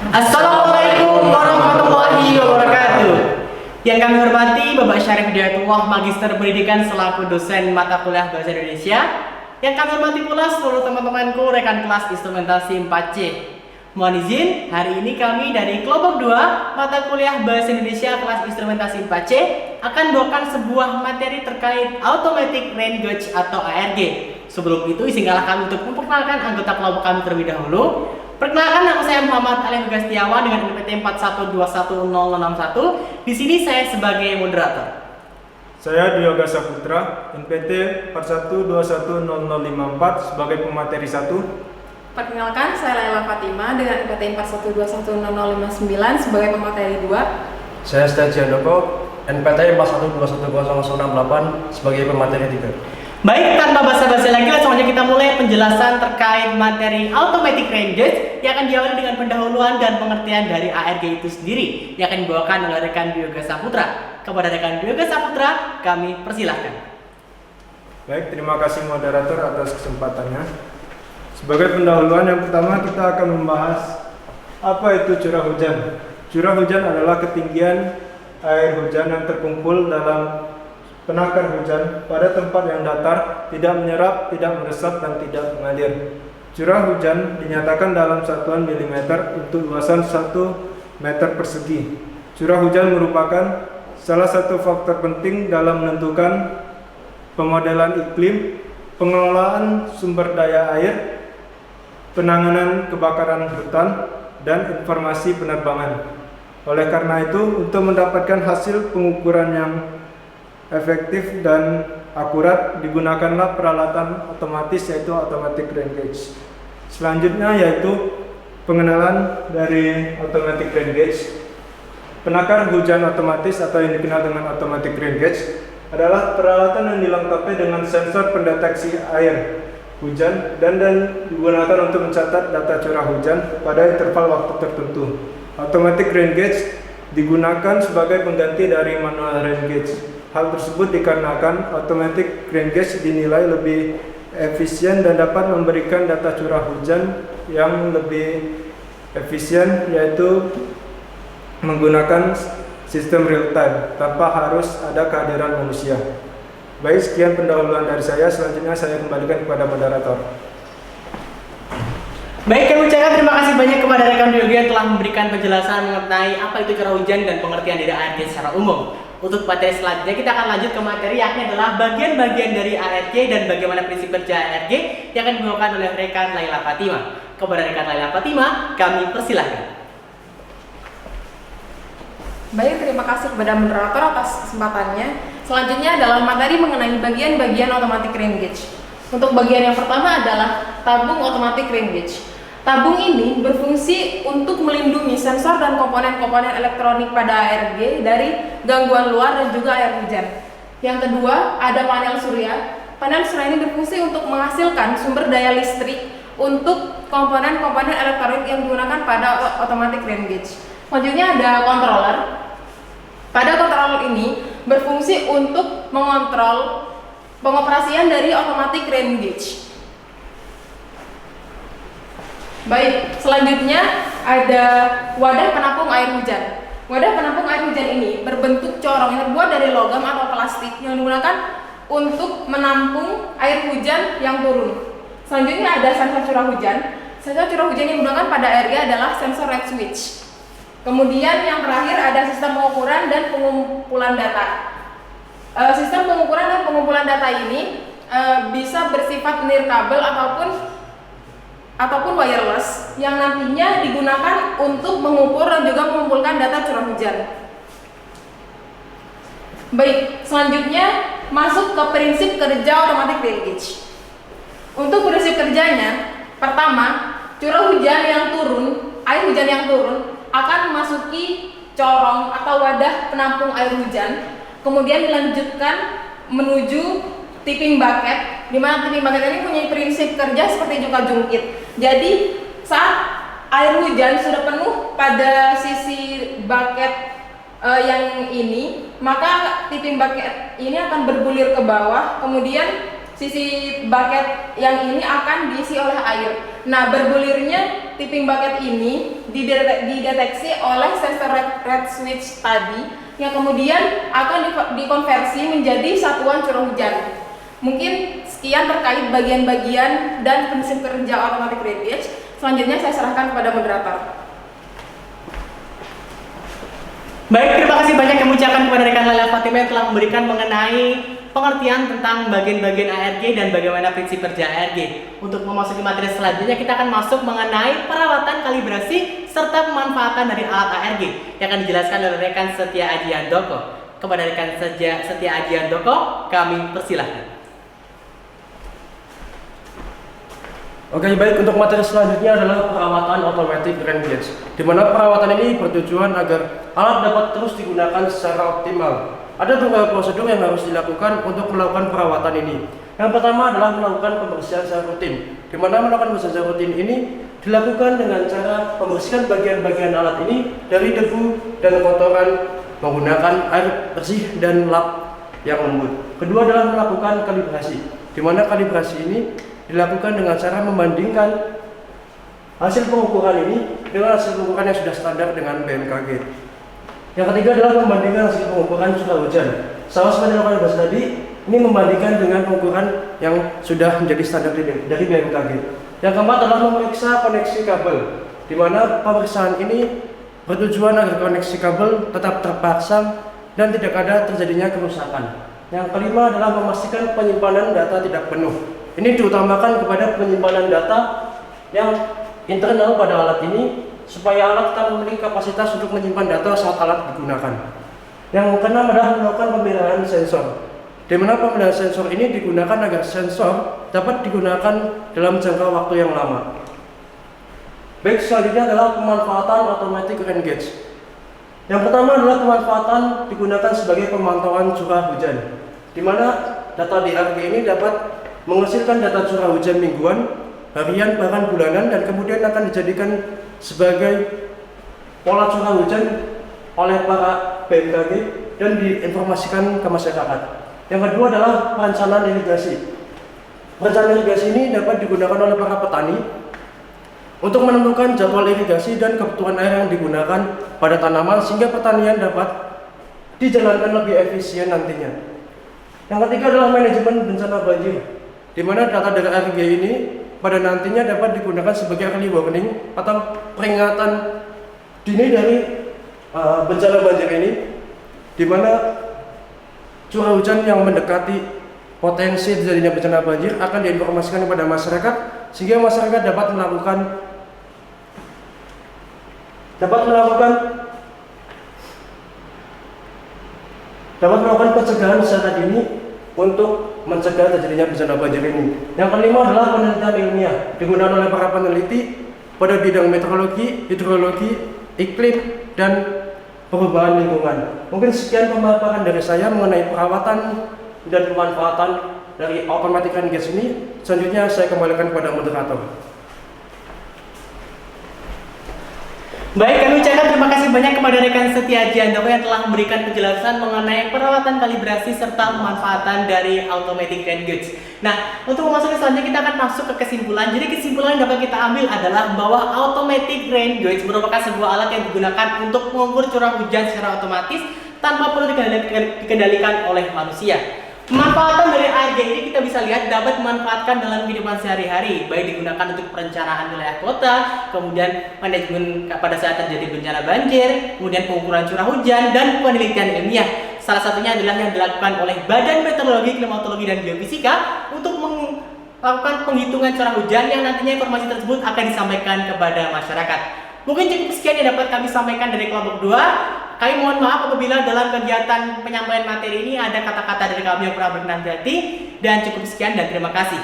Assalamualaikum warahmatullahi wabarakatuh. Yang kami hormati Bapak Syarif Hidayatullah, Magister Pendidikan selaku dosen mata kuliah Bahasa Indonesia. Yang kami hormati pula seluruh teman-temanku rekan kelas instrumentasi 4C. Mohon izin, hari ini kami dari kelompok 2 mata kuliah Bahasa Indonesia kelas instrumentasi 4C akan membawakan sebuah materi terkait Automatic Rain Gauge atau ARG. Sebelum itu, izinkanlah kami untuk memperkenalkan anggota kelompok kami terlebih dahulu. Perkenalkan, nama saya Muhammad Ali Gastiawan dengan NPT 41210061. Di sini saya sebagai moderator. Saya Dioga Saputra, NPT 41210054 sebagai pemateri 1. Perkenalkan, saya Laila Fatima dengan NPT 41210059 sebagai pemateri 2. Saya Setia Jandoko, NPT 41210068 sebagai pemateri 3. Baik, tanpa basa-basi lagi, langsung aja kita mulai penjelasan terkait materi Automatic Rain Gauge yang akan diawali dengan pendahuluan dan pengertian dari ARG itu sendiri yang akan dibawakan oleh rekan Dioga Saputra. Kepada rekan Dioga Saputra, kami persilahkan. Baik, terima kasih moderator atas kesempatannya. Sebagai pendahuluan yang pertama, kita akan membahas apa itu curah hujan. Curah hujan adalah ketinggian air hujan yang terkumpul dalam penakar hujan pada tempat yang datar, tidak menyerap, tidak meresap, dan tidak mengalir. Curah hujan dinyatakan dalam satuan milimeter untuk luasan 1 meter persegi. Curah hujan merupakan salah satu faktor penting dalam menentukan pemodelan iklim, pengelolaan sumber daya air, penanganan kebakaran hutan, dan informasi penerbangan. Oleh karena itu, untuk mendapatkan hasil pengukuran yang efektif dan akurat, digunakanlah peralatan otomatis yaitu Automatic Rain Gauge. Selanjutnya yaitu pengenalan dari Automatic Rain Gauge. Penakar hujan otomatis atau yang dikenal dengan Automatic Rain Gauge adalah peralatan yang dilengkapi dengan sensor pendeteksi air hujan dan digunakan untuk mencatat data curah hujan pada interval waktu tertentu. Automatic Rain Gauge digunakan sebagai pengganti dari manual rain gauge. Hal tersebut dikarenakan Automatic Rain Gauge dinilai lebih efisien dan dapat memberikan data curah hujan yang lebih efisien, yaitu menggunakan sistem real time tanpa harus ada kehadiran manusia. Baik, sekian pendahuluan dari saya. Selanjutnya saya kembalikan kepada moderator. Baik, kami ucapkan terima kasih banyak kepada rekan Dioga yang telah memberikan penjelasan mengenai apa itu curah hujan dan pengertian dari ARG secara umum. Untuk materi selanjutnya kita akan lanjut ke materi yakni adalah bagian-bagian dari ARG dan bagaimana prinsip kerja ARG yang akan dibawakan oleh rekan Laila Fatima. Kepada rekan Laila Fatima, kami persilahkan. Baik, terima kasih kepada moderator atas kesempatannya. Selanjutnya adalah materi mengenai bagian-bagian Automatic Rain Gauge. Untuk bagian yang pertama adalah tabung Automatic Rain Gauge. Tabung ini berfungsi untuk melindungi sensor dan komponen-komponen elektronik pada ARG dari gangguan luar dan juga air hujan. Yang kedua, ada panel surya. Panel surya ini berfungsi untuk menghasilkan sumber daya listrik untuk komponen-komponen elektronik yang digunakan pada Automatic Rain Gauge. Selanjutnya ada controller. Pada controller ini berfungsi untuk mengontrol pengoperasian dari Automatic Rain Gauge. Baik, selanjutnya ada wadah penampung air hujan. Wadah penampung air hujan ini berbentuk corong yang terbuat dari logam atau plastik yang digunakan untuk menampung air hujan yang turun. Selanjutnya ada sensor curah hujan. Sensor curah hujan yang digunakan pada ARG adalah sensor red switch. Kemudian yang terakhir ada sistem pengukuran dan pengumpulan data. Sistem pengukuran dan pengumpulan data ini bisa bersifat nirkabel ataupun wireless yang nantinya digunakan untuk mengukur dan juga mengumpulkan data curah hujan. Baik, selanjutnya masuk ke prinsip kerja Automatic Rain Gauge. Untuk prinsip kerjanya, pertama, curah hujan yang turun, air hujan yang turun akan memasuki corong atau wadah penampung air hujan, kemudian dilanjutkan menuju tipping bucket, di mana tipping bucket ini punya prinsip kerja seperti juga jungkit. Jadi saat air hujan sudah penuh pada sisi bucket yang ini, maka tipping bucket ini akan bergulir ke bawah, kemudian sisi bucket yang ini akan diisi oleh air. Nah, bergulirnya tipping bucket ini dideteksi oleh sensor red switch tadi yang kemudian akan dikonversi menjadi satuan curah hujan. Mungkin sekian terkait bagian-bagian dan prinsip kerja automatic rain gauge. Selanjutnya saya serahkan kepada moderator. Baik, terima kasih banyak kami ucapkan kepada rekan Laila Fatimah yang telah memberikan mengenai pengertian tentang bagian-bagian ARG dan bagaimana prinsip kerja ARG. Untuk memasuki materi selanjutnya, kita akan masuk mengenai perawatan kalibrasi serta pemanfaatan dari alat ARG yang akan dijelaskan oleh rekan Setia Aji Handoko. Kepada rekan Setia Aji Handoko, kami persilahkan. Oke, baik, untuk materi selanjutnya adalah perawatan automatic rain gauge, di mana perawatan ini bertujuan agar alat dapat terus digunakan secara optimal. Ada beberapa prosedur yang harus dilakukan untuk melakukan perawatan ini. Yang pertama adalah melakukan pembersihan secara rutin, di mana melakukan pembersihan secara rutin ini dilakukan dengan cara membersihkan bagian-bagian alat ini dari debu dan kotoran menggunakan air bersih dan lap yang lembut. Kedua adalah melakukan kalibrasi, di mana kalibrasi ini dilakukan dengan cara membandingkan hasil pengukuran ini dengan hasil pengukuran yang sudah standar dengan BMKG. Yang ketiga adalah membandingkan hasil pengukuran curah hujan. Sama seperti yang kalian bahas tadi, ini membandingkan dengan pengukuran yang sudah menjadi standar dari BMKG. Yang keempat adalah memeriksa koneksi kabel, di mana pemeriksaan ini bertujuan agar koneksi kabel tetap terpasang dan tidak ada terjadinya kerusakan. Yang kelima adalah memastikan penyimpanan data tidak penuh. Ini diutamakan kepada penyimpanan data yang internal pada alat ini supaya alat tetap memiliki kapasitas untuk menyimpan data saat alat digunakan. Yang keenam adalah melakukan pemeliharaan sensor, di mana pemeliharaan sensor ini digunakan agar sensor dapat digunakan dalam jangka waktu yang lama. Baik, selanjutnya adalah pemanfaatan automatic rain gauge. Yang pertama adalah pemanfaatan digunakan sebagai pemantauan curah hujan, di mana data di ARG ini dapat menghasilkan data curah hujan mingguan, harian, bahkan bulanan, dan kemudian akan dijadikan sebagai pola curah hujan oleh para BMKG dan diinformasikan ke masyarakat. Yang kedua adalah perencanaan irigasi. Perencanaan irigasi ini dapat digunakan oleh para petani untuk menentukan jadwal irigasi dan kebutuhan air yang digunakan pada tanaman sehingga pertanian dapat dijalankan lebih efisien nantinya. Yang ketiga adalah manajemen bencana banjir, di mana data dari ARG ini pada nantinya dapat digunakan sebagai early warning atau peringatan dini dari bencana banjir ini, di mana curah hujan yang mendekati potensi terjadinya bencana banjir akan diinformasikan kepada masyarakat sehingga masyarakat dapat melakukan pencegahan secara dini untuk mencegah terjadinya bencana banjir ini. Yang kelima adalah penelitian ilmiah, digunakan oleh para peneliti pada bidang meteorologi, hidrologi, iklim, dan perubahan lingkungan. Mungkin sekian pemaparan dari saya mengenai perawatan dan pemanfaatan dari automatic rain gauge ini. Selanjutnya saya kembalikan kepada moderator. Baik, kami ucapkan terima kasih banyak kepada rekan Setia Aji Handoko yang telah memberikan penjelasan mengenai perawatan kalibrasi serta pemanfaatan dari automatic rain gauge. Nah, untuk memasuki selanjutnya kita akan masuk ke kesimpulan. Jadi kesimpulan yang dapat kita ambil adalah bahwa automatic rain gauge merupakan sebuah alat yang digunakan untuk mengukur curah hujan secara otomatis tanpa perlu dikendalikan oleh manusia. Pemanfaatan dari ARG ini kita bisa lihat dapat dimanfaatkan dalam kehidupan sehari-hari, baik digunakan untuk perencanaan wilayah kota, kemudian manajemen pada saat terjadi bencana banjir, kemudian pengukuran curah hujan, dan penelitian ilmiah. Salah satunya adalah yang dilakukan oleh Badan Meteorologi, Klimatologi, dan Geofisika untuk melakukan penghitungan curah hujan yang nantinya informasi tersebut akan disampaikan kepada masyarakat. Mungkin cukup sekian yang dapat kami sampaikan dari kelompok 2. Kami mohon maaf apabila dalam kegiatan penyampaian materi ini ada kata-kata dari kami yang kurang berkenan di hati. Dan cukup sekian dan terima kasih.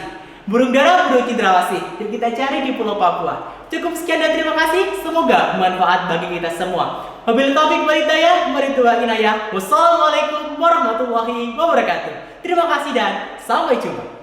Burung dara burung cendrawasih yang kita cari di Pulau Papua. Cukup sekian dan terima kasih. Semoga bermanfaat bagi kita semua. Wabillahi taufiq wal hidayah. Wassalamualaikum warahmatullahi wabarakatuh. Terima kasih dan sampai jumpa.